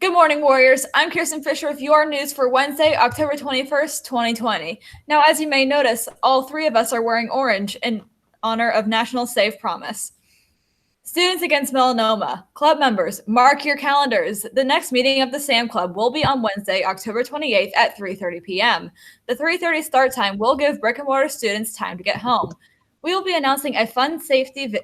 Good morning, Warriors. I'm Kirsten Fisher with your news for Wednesday, October 21st, 2020. Now, as you may notice, all three of us are wearing orange in honor of National Save Promise. Students Against Melanoma, club members, mark your calendars. The next meeting of the SAM Club will be on Wednesday, October 28th at 3:30 p.m. The 3:30 start time will give brick and mortar students time to get home. We will be announcing a fun safety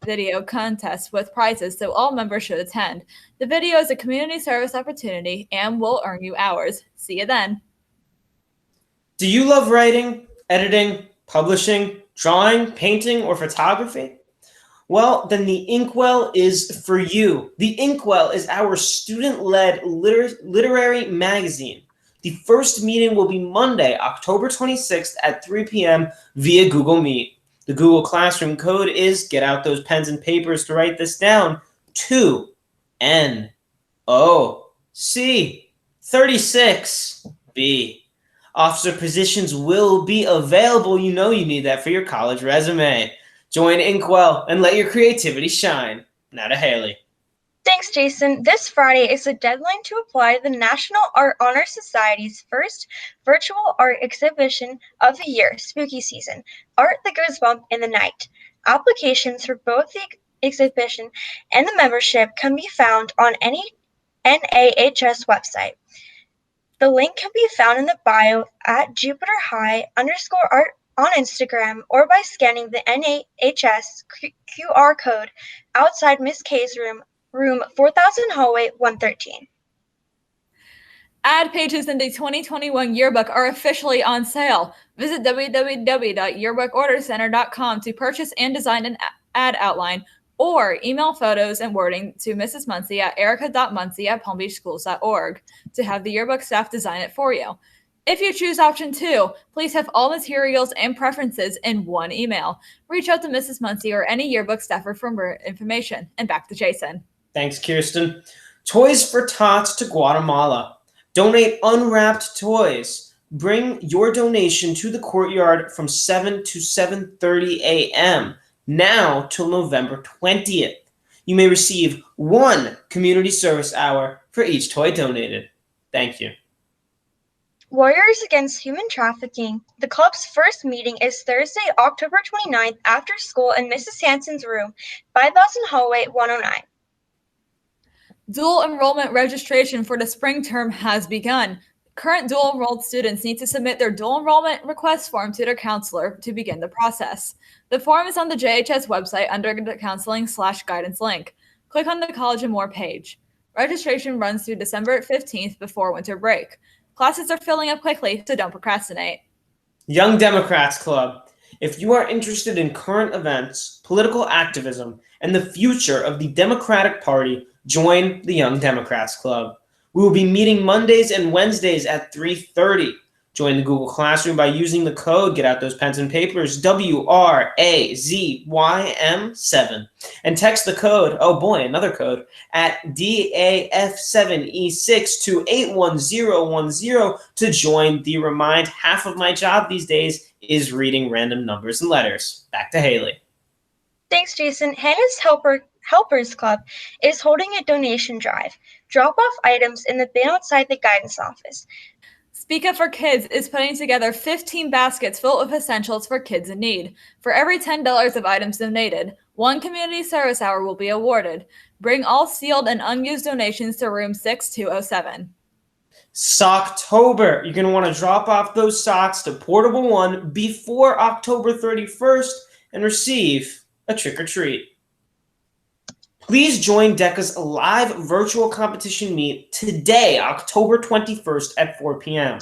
video contest with prizes, so all members should attend. The video is a community service opportunity and will earn you hours. See you then. Do you love writing, editing, publishing, drawing, painting, or photography? Well, then the Inkwell is for you. The Inkwell is our student-led literary magazine. The first meeting will be Monday, October 26th at 3 p.m. via Google Meet. The Google Classroom code is, get out those pens and papers to write this down, 2NOC36B. Officer positions will be available. You know you need that for your college resume. Join Inkwell and let your creativity shine. Now to Haley. Thanks, Jason. This Friday is the deadline to apply to the National Art Honor Society's first virtual art exhibition of the year, Spooky Season, Art That Goes Bump in the Night. Applications for both the exhibition and the membership can be found on any NAHS website. The link can be found in the bio at JupiterHigh_art on Instagram or by scanning the NAHS QR code outside Miss K's room 4000 hallway 113. Ad pages in the 2021 yearbook are officially on sale. Visit www.yearbookordercenter.com to purchase and design an ad outline, or email photos and wording to Mrs. Muncie at erica.muncie@palmbeachschools.org to have the yearbook staff design it for you. If you choose option 2, please have all materials and preferences in one email. Reach out to Mrs. Muncie or any yearbook staffer for more information. And back to Jason. Thanks, Kirsten. Toys for Tots to Guatemala. Donate unwrapped toys. Bring your donation to the courtyard from 7 to 7:30 a.m. now till November 20th. You may receive 1 community service hour for each toy donated. Thank you. Warriors Against Human Trafficking. The club's first meeting is Thursday, October 29th after school in Mrs. Hanson's room, 5000 hallway 109. Dual enrollment registration for the spring term has begun. Current dual enrolled students need to submit their dual enrollment request form to their counselor to begin the process. The form is on the JHS website under the counseling/guidance link. Click on the College and More page. Registration runs through December 15th before winter break. Classes are filling up quickly, so don't procrastinate. Young Democrats Club. If you are interested in current events, political activism, and the future of the Democratic Party, join the Young Democrats Club. We will be meeting Mondays and Wednesdays at 3:30. Join the Google Classroom by using the code, get out those pens and papers, WRAZYM7, and text the code, oh boy, another code, at DAF7E6 to 81010 to join the Remind. Half of my job these days is reading random numbers and letters. Back to Haley. Thanks, Jason. Hannah's Helpers Club is holding a donation drive. Drop off items in the bin outside the guidance office. Speak Up for Kids is putting together 15 baskets full of essentials for kids in need. For every $10 of items donated, 1 community service hour will be awarded. Bring all sealed and unused donations to room 6207. Socktober. You're going to want to drop off those socks to Portable One before October 31st and receive a trick-or-treat. Please join DECA's live virtual competition meet today, October 21st at 4 p.m.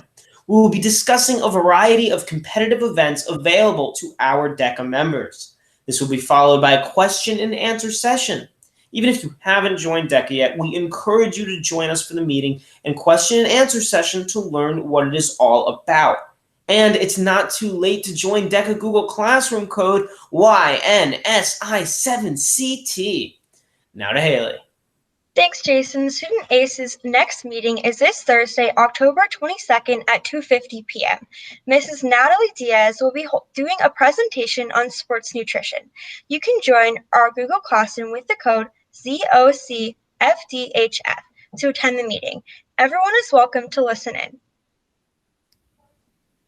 We will be discussing a variety of competitive events available to our DECA members. This will be followed by a question and answer session. Even if you haven't joined DECA yet, we encourage you to join us for the meeting and question and answer session to learn what it is all about. And it's not too late to join DECA Google Classroom code YNSI7CT. Now to Haley. Thanks, Jason. Student ACE's next meeting is this Thursday, October 22nd at 2:50 p.m. Mrs. Natalie Diaz will be doing a presentation on sports nutrition. You can join our Google Classroom with the code ZOCFDHF to attend the meeting. Everyone is welcome to listen in.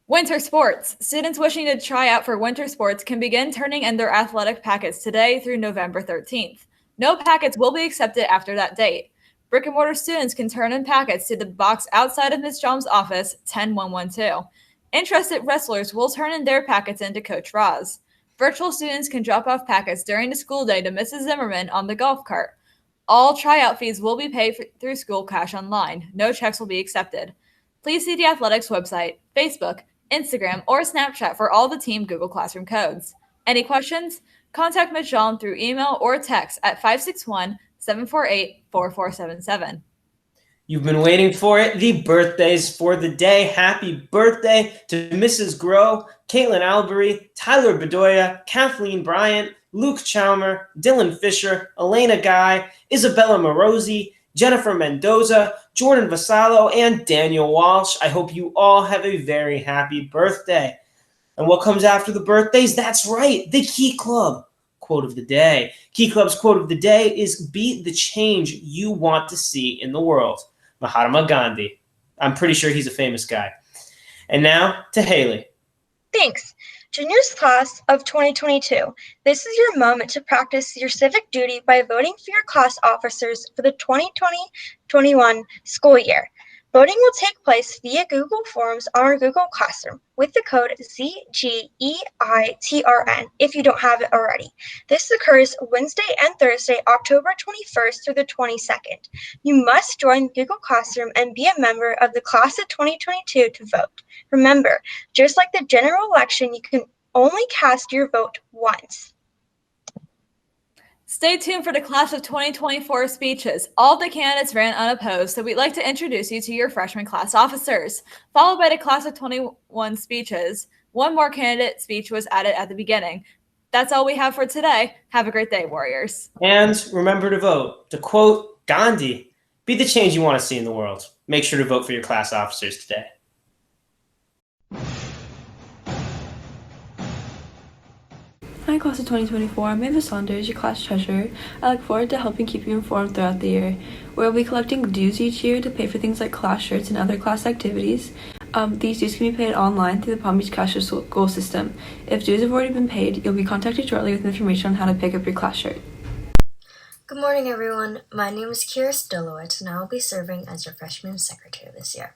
Winter sports. Students wishing to try out for winter sports can begin turning in their athletic packets today through November 13th. No packets will be accepted after that date. Brick and mortar students can turn in packets to the box outside of Ms. Jom's office, 10112. Interested wrestlers will turn in their packets into Coach Roz. Virtual students can drop off packets during the school day to Mrs. Zimmerman on the golf cart. All tryout fees will be paid through school cash online. No checks will be accepted. Please see the athletics website, Facebook, Instagram, or Snapchat for all the team Google Classroom codes. Any questions? Contact Ms. Jom through email or text at 561-748-4477. You've been waiting for it. The birthdays for the day. Happy birthday to Mrs. Groh, Caitlin Albury, Tyler Bedoya, Kathleen Bryant, Luke Chalmer, Dylan Fisher, Elena Guy, Isabella Morosi, Jennifer Mendoza, Jordan Vasallo, and Daniel Walsh. I hope you all have a very happy birthday. And what comes after the birthdays? That's right, the Key Club quote of the day. Key Club's quote of the day is, "Be the change you want to see in the world." Mahatma Gandhi. I'm pretty sure he's a famous guy. And now to Haley. Thanks. Juniors class of 2022, this is your moment to practice your civic duty by voting for your class officers for the 2020-21 school year. Voting will take place via Google Forms on our Google Classroom with the code ZGEITRN if you don't have it already. This occurs Wednesday and Thursday, October 21st through the 22nd. You must join Google Classroom and be a member of the class of 2022 to vote. Remember, just like the general election, you can only cast your vote once. Stay tuned for the class of 2024 speeches. All the candidates ran unopposed, so we'd like to introduce you to your freshman class officers. Followed by the class of 21 speeches. One more candidate speech was added at the beginning. That's all we have for today. Have a great day, Warriors. And remember to vote. To quote Gandhi, "Be the change you want to see in the world." Make sure to vote for your class officers today. Hi, class of 2024. I'm Mavis Saunders, your class treasurer. I look forward to helping keep you informed throughout the year. We'll be collecting dues each year to pay for things like class shirts and other class activities. These dues can be paid online through the Palm Beach Cash School system. If dues have already been paid, you'll be contacted shortly with information on how to pick up your class shirt. Good morning, everyone. My name is Kira Stolowitz, and I will be serving as your freshman secretary this year.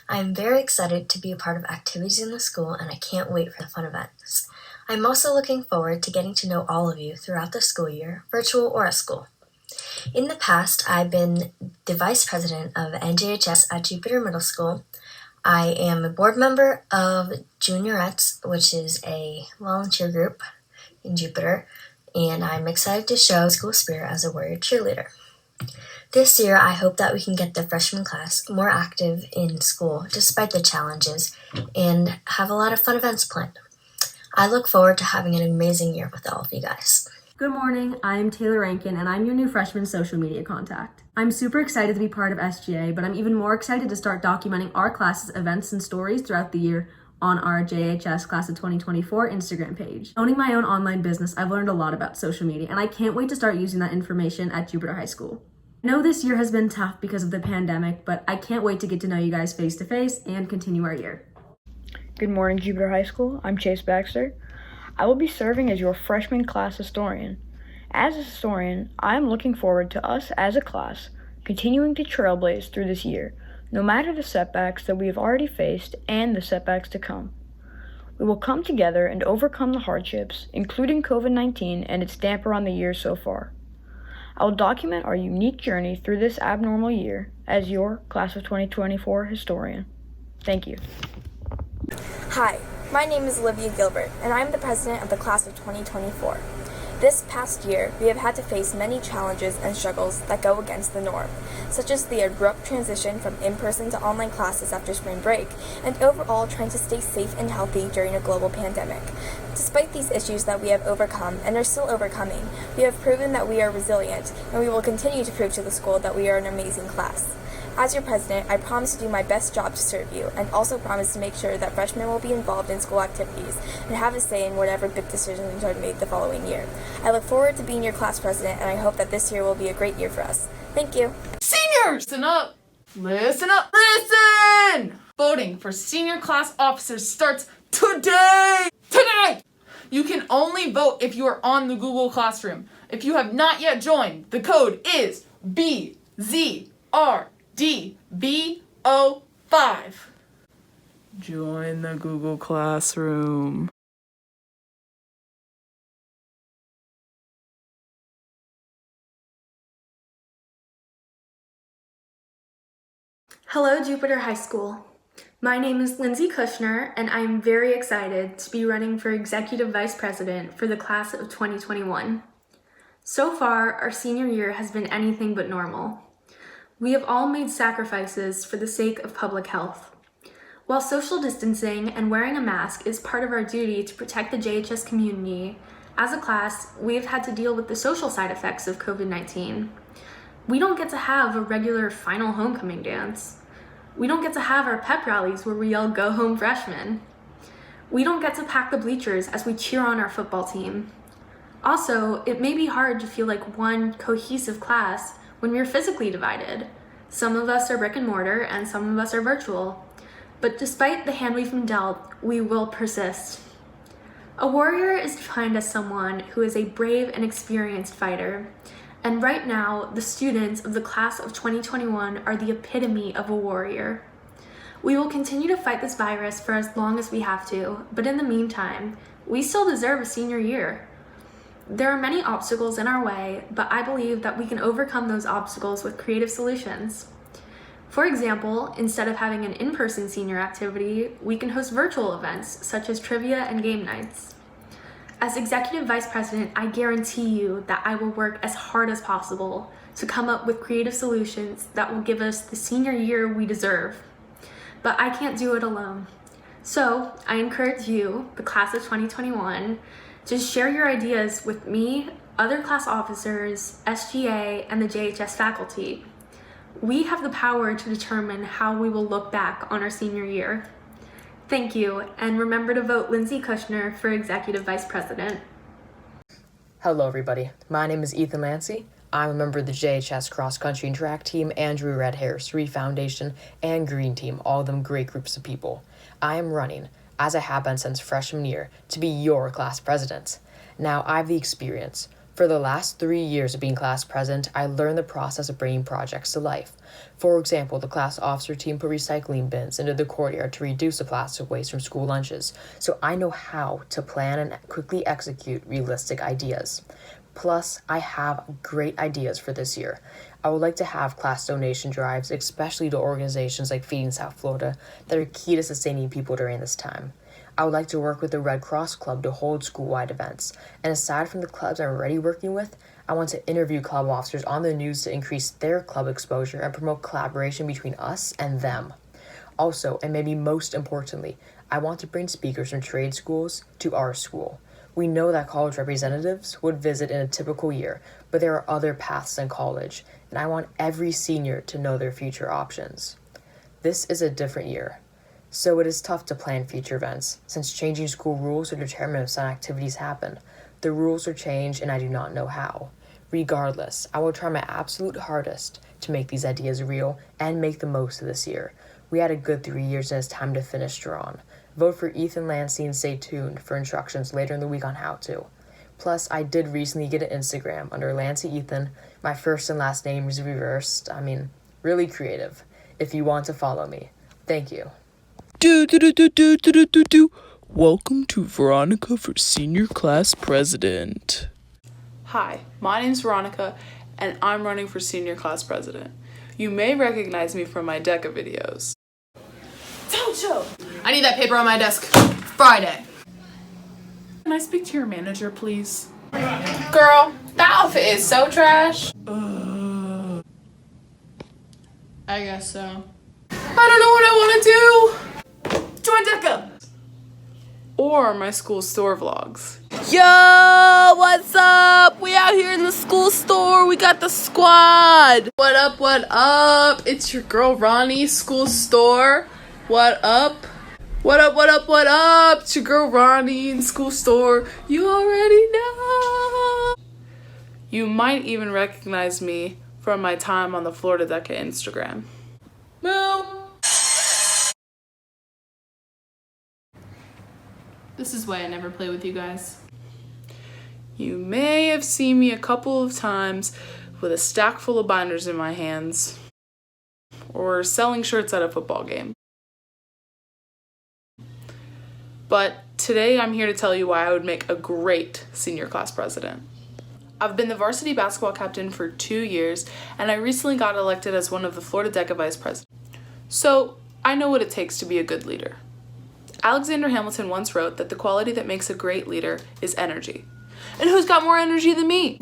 I am very excited to be a part of activities in the school, and I can't wait for the fun events. I'm also looking forward to getting to know all of you throughout the school year, virtual or at school. In the past, I've been the vice president of NJHS at Jupiter Middle School. I am a board member of Juniorettes, which is a volunteer group in Jupiter, and I'm excited to show school spirit as a warrior cheerleader. This year, I hope that we can get the freshman class more active in school despite the challenges and have a lot of fun events planned. I look forward to having an amazing year with all of you guys. Good morning, I'm Taylor Rankin, and I'm your new freshman social media contact. I'm super excited to be part of SGA, but I'm even more excited to start documenting our class's events and stories throughout the year on our JHS Class of 2024 Instagram page. Owning my own online business, I've learned a lot about social media, and I can't wait to start using that information at Jupiter High School. I know this year has been tough because of the pandemic, but I can't wait to get to know you guys face to face and continue our year. Good morning, Jupiter High School. I'm Chase Baxter. I will be serving as your freshman class historian. As a historian, I am looking forward to us as a class continuing to trailblaze through this year, no matter the setbacks that we have already faced and the setbacks to come. We will come together and overcome the hardships, including COVID-19 and its damper on the year so far. I will document our unique journey through this abnormal year as your Class of 2024 historian. Thank you. Hi, my name is Olivia Gilbert, and I'm the president of the Class of 2024. This past year, we have had to face many challenges and struggles that go against the norm, such as the abrupt transition from in-person to online classes after spring break, and overall trying to stay safe and healthy during a global pandemic. Despite these issues that we have overcome and are still overcoming, we have proven that we are resilient, and we will continue to prove to the school that we are an amazing class. As your president, I promise to do my best job to serve you, and also promise to make sure that freshmen will be involved in school activities and have a say in whatever good decisions are made the following year. I look forward to being your class president, and I hope that this year will be a great year for us. Thank you. Senior Seniors! Listen up! Listen up! Listen! Voting for senior class officers starts today! Today! You can only vote if you are on the Google Classroom. If you have not yet joined, the code is BZRDBO5. Join the Google Classroom. Hello, Jupiter High School. My name is Lindsay Kushner, and I am very excited to be running for Executive Vice President for the class of 2021. So far, our senior year has been anything but normal. We have all made sacrifices for the sake of public health. While social distancing and wearing a mask is part of our duty to protect the JHS community, as a class, we have had to deal with the social side effects of COVID-19. We don't get to have a regular final homecoming dance. We don't get to have our pep rallies where we yell, "Go home, freshmen." We don't get to pack the bleachers as we cheer on our football team. Also, it may be hard to feel like one cohesive class when we're physically divided. Some of us are brick and mortar and some of us are virtual. But despite the hand we've been dealt, we will persist. A warrior is defined as someone who is a brave and experienced fighter. And right now, the students of the class of 2021 are the epitome of a warrior. We will continue to fight this virus for as long as we have to, but in the meantime, we still deserve a senior year. There are many obstacles in our way, but I believe that we can overcome those obstacles with creative solutions. For example, instead of having an in-person senior activity, we can host virtual events such as trivia and game nights. As Executive Vice President, I guarantee you that I will work as hard as possible to come up with creative solutions that will give us the senior year we deserve. But I can't do it alone. So I encourage you, the class of 2021, to share your ideas with me, other class officers, SGA, and the JHS faculty. We have the power to determine how we will look back on our senior year. Thank you, and remember to vote Lindsay Kushner for Executive Vice President. Hello everybody, my name is Ethan Lancy. I'm a member of the JHS Cross Country and Track Team, Andrew Red Harris, Reef Foundation, and Green Team, all of them great groups of people. I am running, as I have been since freshman year, to be your class president. Now, I have the experience. For the last 3 years of being class president, I learned the process of bringing projects to life. For example, the class officer team put recycling bins into the courtyard to reduce the plastic waste from school lunches, so I know how to plan and quickly execute realistic ideas. Plus, I have great ideas for this year. I would like to have class donation drives, especially to organizations like Feeding South Florida, that are key to sustaining people during this time. I would like to work with the Red Cross Club to hold school-wide events. And aside from the clubs I'm already working with, I want to interview club officers on the news to increase their club exposure and promote collaboration between us and them. Also, and maybe most importantly, I want to bring speakers from trade schools to our school. We know that college representatives would visit in a typical year, but there are other paths in college, and I want every senior to know their future options. This is a different year. So it is tough to plan future events, since changing school rules will determine if some activities happen. The rules are changed and I do not know how. Regardless, I will try my absolute hardest to make these ideas real and make the most of this year. We had a good 3 years and it's time to finish strong. Vote for Ethan Lancy and stay tuned for instructions later in the week on how to. Plus, I did recently get an Instagram under Lancy Ethan. My first and last name is reversed. Really creative. If you want to follow me. Thank you. Welcome to Veronica for Senior Class President. Hi, my name's Veronica, and I'm running for Senior Class President. You may recognize me from my DECA videos. Don't show! I need that paper on my desk. Friday. Can I speak to your manager, please? Girl, that outfit is so trash. I guess so. I don't know what I want to do. Join DECA! Or my school store vlogs. Yo, what's up? We out here in the school store. We got the squad. What up, what up? It's your girl Ronnie, school store. What up? What up, what up, what up? It's your girl Ronnie in school store. You already know. You might even recognize me from my time on the Florida Deca Instagram. Moo! This is why I never play with you guys. You may have seen me a couple of times with a stack full of binders in my hands, or selling shirts at a football game. But today I'm here to tell you why I would make a great senior class president. I've been the varsity basketball captain for 2 years, and I recently got elected as one of the Florida Deca vice presidents. So I know what it takes to be a good leader. Alexander Hamilton once wrote that the quality that makes a great leader is energy. And who's got more energy than me?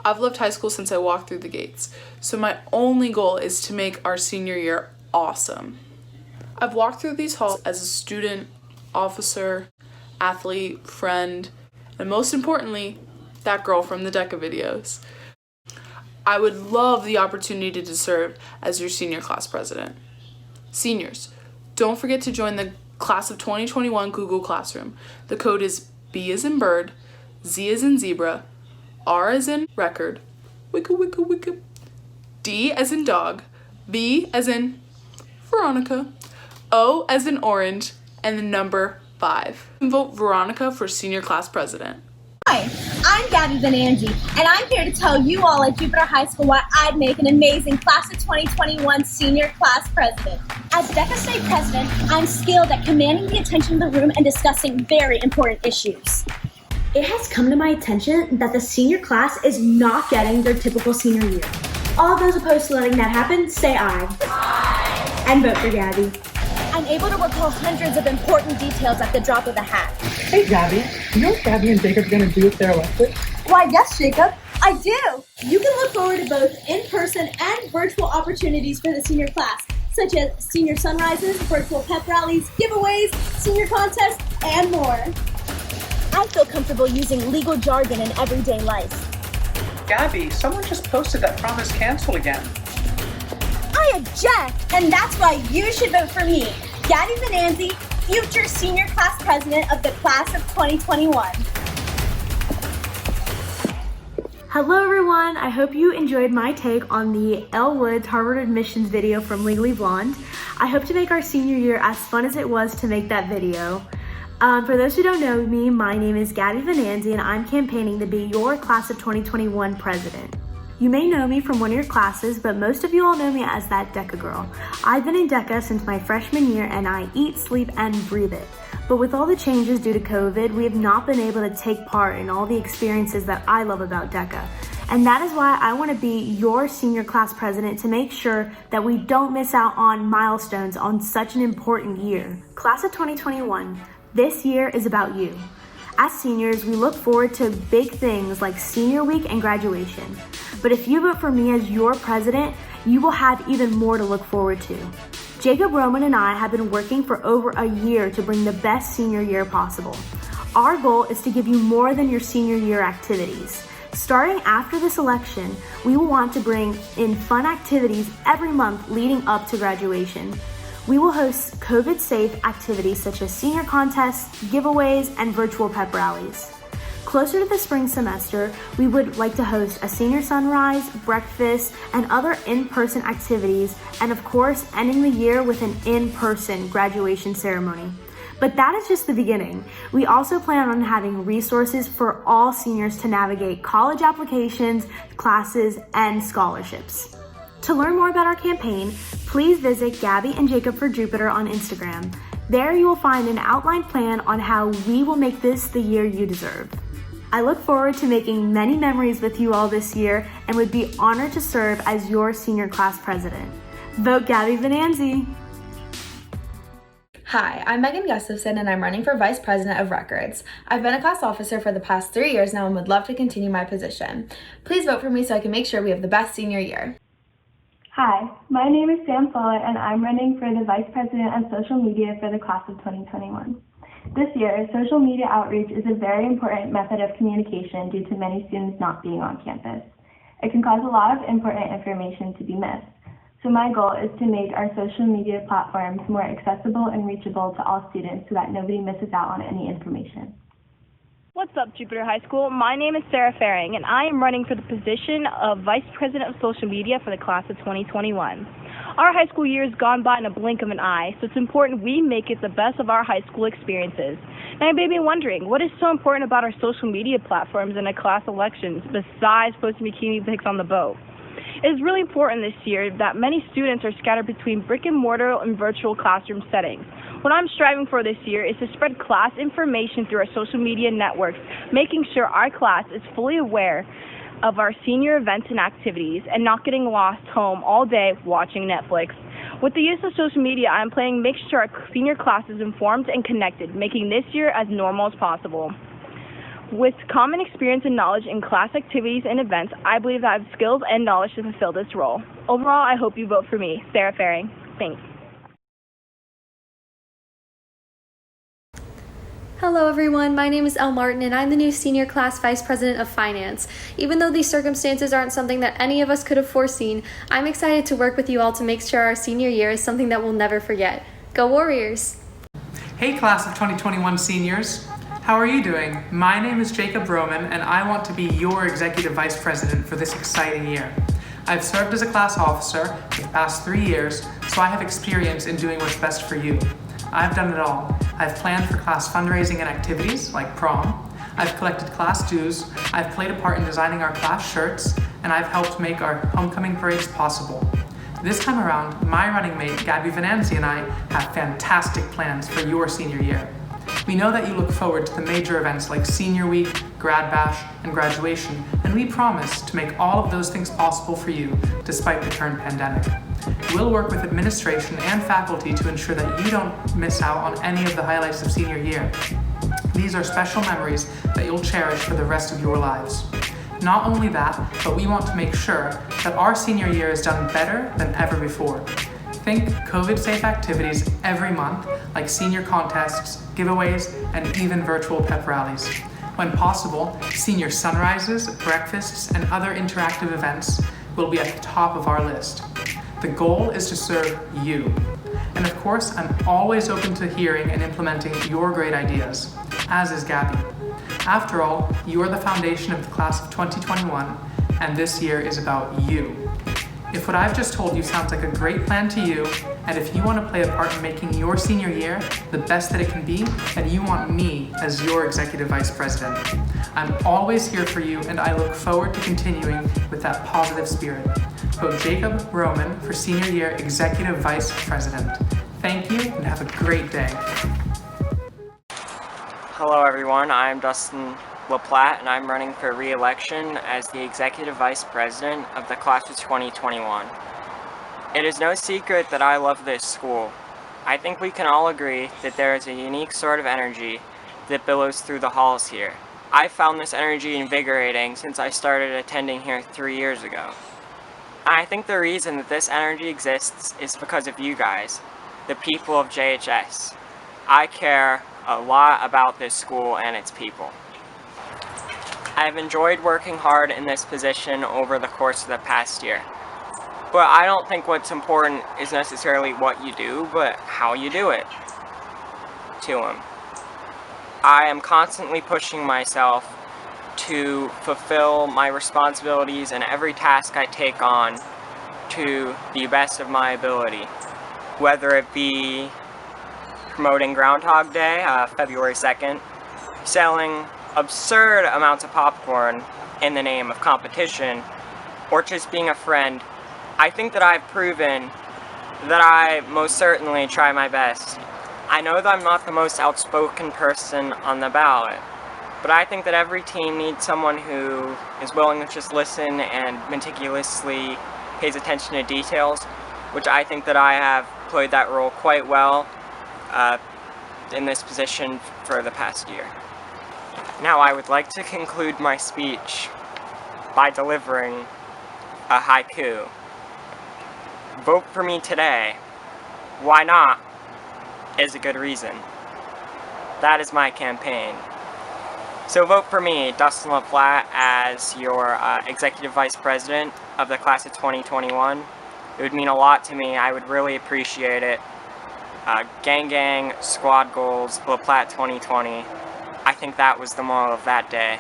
I've loved high school since I walked through the gates, so my only goal is to make our senior year awesome. I've walked through these halls as a student, officer, athlete, friend, and most importantly, that girl from the Deca videos. I would love the opportunity to serve as your senior class president. Seniors, don't forget to join the class of 2021 Google Classroom. The code is B as in bird, Z as in zebra, R as in record, wicka wicka wicka, D as in dog, V as in Veronica, O as in orange, and the number 5. Vote Veronica for senior class president. Hi, I'm Gabby Benanzi, and I'm here to tell you all at Jupiter High School why I'd make an amazing Class of 2021 Senior Class President. As DECA State President, I'm skilled at commanding the attention of the room and discussing very important issues. It has come to my attention that the senior class is not getting their typical senior year. All those opposed to letting that happen, say aye. Aye. And vote for Gabby. I'm able to recall hundreds of important details at the drop of a hat. Hey Gabby, you know what Gabby and Jacob are going to do if they're elected? Why, yes, Jacob, I do. You can look forward to both in-person and virtual opportunities for the senior class, such as senior sunrises, virtual pep rallies, giveaways, senior contests, and more. I feel comfortable using legal jargon in everyday life. Gabby, someone just posted that prom is canceled again. I object, and that's why you should vote for me, Gabby Benanzi, future senior class president of the class of 2021. Hello everyone, I hope you enjoyed my take on the Elle Woods Harvard admissions video from Legally Blonde. I hope to make our senior year as fun as it was to make that video. For those who don't know me, my name is Gabby Benanzi and I'm campaigning to be your class of 2021 president. You may know me from one of your classes, but most of you all know me as that DECA girl. I've been in DECA since my freshman year and I eat, sleep, and breathe it. But with all the changes due to COVID, we have not been able to take part in all the experiences that I love about DECA. And that is why I want to be your senior class president to make sure that we don't miss out on milestones on such an important year. Class of 2021, this year is about you. As seniors, we look forward to big things like senior week and graduation. But if you vote for me as your president, you will have even more to look forward to. Jacob Roman and I have been working for over a year to bring the best senior year possible. Our goal is to give you more than your senior year activities. Starting after this election, we will want to bring in fun activities every month leading up to graduation. We will host COVID-safe activities such as senior contests, giveaways, and virtual pep rallies. Closer to the spring semester, we would like to host a senior sunrise, breakfast, and other in-person activities, and of course, ending the year with an in-person graduation ceremony. But that is just the beginning. We also plan on having resources for all seniors to navigate college applications, classes, and scholarships. To learn more about our campaign, please visit Gabby and Jacob for Jupiter on Instagram. There you will find an outlined plan on how we will make this the year you deserve. I look forward to making many memories with you all this year and would be honored to serve as your senior class president. Vote Gabby Benanzi. Hi, I'm Megan Gustafson and I'm running for Vice President of Records. I've been a class officer for the past 3 years now and would love to continue my position. Please vote for me so I can make sure we have the best senior year. Hi, my name is Sam Follett and I'm running for the Vice President of Social Media for the class of 2021. This year, social media outreach is a very important method of communication due to many students not being on campus. It can cause a lot of important information to be missed. So my goal is to make our social media platforms more accessible and reachable to all students so that nobody misses out on any information. What's up, Jupiter High School? My name is Sarah Faring, and I am running for the position of Vice President of Social Media for the class of 2021. Our high school year has gone by in a blink of an eye, so it's important we make it the best of our high school experiences. Now, you may be wondering, what is so important about our social media platforms and the class elections besides posting bikini pics on the boat? It is really important this year that many students are scattered between brick and mortar and virtual classroom settings. What I'm striving for this year is to spread class information through our social media networks, making sure our class is fully aware of our senior events and activities and not getting lost home all day watching Netflix. With the use of social media, I'm planning to make sure our senior class is informed and connected, making this year as normal as possible. With common experience and knowledge in class activities and events, I believe that I have skills and knowledge to fulfill this role. Overall, I hope you vote for me, Sarah Faring. Thanks. Hello everyone, my name is Elle Martin and I'm the new Senior Class Vice President of Finance. Even though these circumstances aren't something that any of us could have foreseen, I'm excited to work with you all to make sure our senior year is something that we'll never forget. Go Warriors! Hey class of 2021 seniors, how are you doing? My name is Jacob Roman and I want to be your Executive Vice President for this exciting year. I've served as a class officer for the past 3 years, so I have experience in doing what's best for you. I've done it all. I've planned for class fundraising and activities like prom. I've collected class dues. I've played a part in designing our class shirts, and I've helped make our homecoming parades possible. This time around, my running mate Gabby Venanzi and I have fantastic plans for your senior year. We know that you look forward to the major events like Senior Week, Grad Bash, and graduation, and we promise to make all of those things possible for you despite the current pandemic. We'll work with administration and faculty to ensure that you don't miss out on any of the highlights of senior year. These are special memories that you'll cherish for the rest of your lives. Not only that, but we want to make sure that our senior year is done better than ever before. Think COVID-safe activities every month, like senior contests, giveaways, and even virtual pep rallies. When possible, senior sunrises, breakfasts, and other interactive events will be at the top of our list. The goal is to serve you. And of course, I'm always open to hearing and implementing your great ideas, as is Gabby. After all, you are the foundation of the class of 2021, and this year is about you. If what I've just told you sounds like a great plan to you, and if you want to play a part in making your senior year the best that it can be, then you want me as your Executive Vice President. I'm always here for you, and I look forward to continuing with that positive spirit. Vote Jacob Roman for Senior Year Executive Vice President. Thank you, and have a great day. Hello everyone, I'm Dustin LaPlatte and I'm running for re-election as the Executive Vice President of the Class of 2021. It is no secret that I love this school. I think we can all agree that there is a unique sort of energy that billows through the halls here. I found this energy invigorating since I started attending here 3 years ago. I think the reason that this energy exists is because of you guys, the people of JHS. I care a lot about this school and its people. I've enjoyed working hard in this position over the course of the past year. But I don't think what's important is necessarily what you do, but how you do it. To him. I am constantly pushing myself to fulfill my responsibilities and every task I take on to the best of my ability. Whether it be promoting Groundhog Day, February 2nd, selling absurd amounts of popcorn in the name of competition, or just being a friend, I think that I've proven that I most certainly try my best. I know that I'm not the most outspoken person on the ballot, but I think that every team needs someone who is willing to just listen and meticulously pays attention to details, which I think that I have played that role quite well in this position for the past year. Now I would like to conclude my speech by delivering a haiku. Vote for me today. Why not? Is a good reason. That is my campaign. So vote for me, Dustin LaPlatte, as your Executive Vice President of the Class of 2021. It would mean a lot to me. I would really appreciate it. Gang Gang, Squad Goals, LaPlatte 2020. I think that was the moral of that day.